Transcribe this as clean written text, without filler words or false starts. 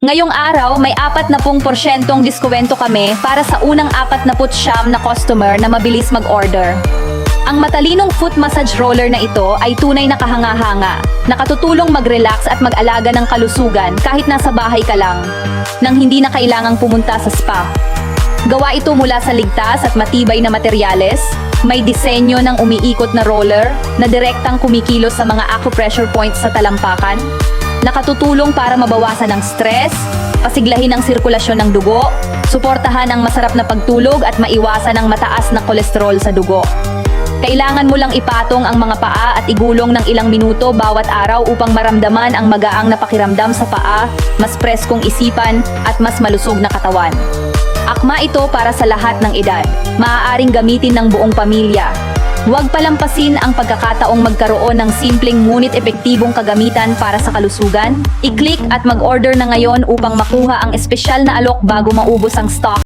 Ngayong araw, may 40% diskwento kami para sa unang 49 na customer na mabilis mag-order. Ang matalinong foot massage roller na ito ay tunay na kahanga-hanga, nakatutulong mag-relax at mag-alaga ng kalusugan kahit nasa bahay ka lang, nang hindi na kailangang pumunta sa spa. Gawa ito mula sa ligtas at matibay na materyales, may disenyo ng umiikot na roller na direktang kumikilos sa mga acupressure points sa talampakan, nakatutulong para mabawasan ang stress, pasiglahin ang sirkulasyon ng dugo, suportahan ang masarap na pagtulog at maiwasan ang mataas na kolesterol sa dugo. Kailangan mo lang ipatong ang mga paa at igulong ng ilang minuto bawat araw upang maramdaman ang magaang na pakiramdam sa paa, mas preskong isipan at mas malusog na katawan. Akma ito para sa lahat ng edad, maaaring gamitin ng buong pamilya. Huwag palampasin ang pagkakataong magkaroon ng simpleng ngunit epektibong kagamitan para sa kalusugan. I-click at mag-order na ngayon upang makuha ang espesyal na alok bago maubos ang stock.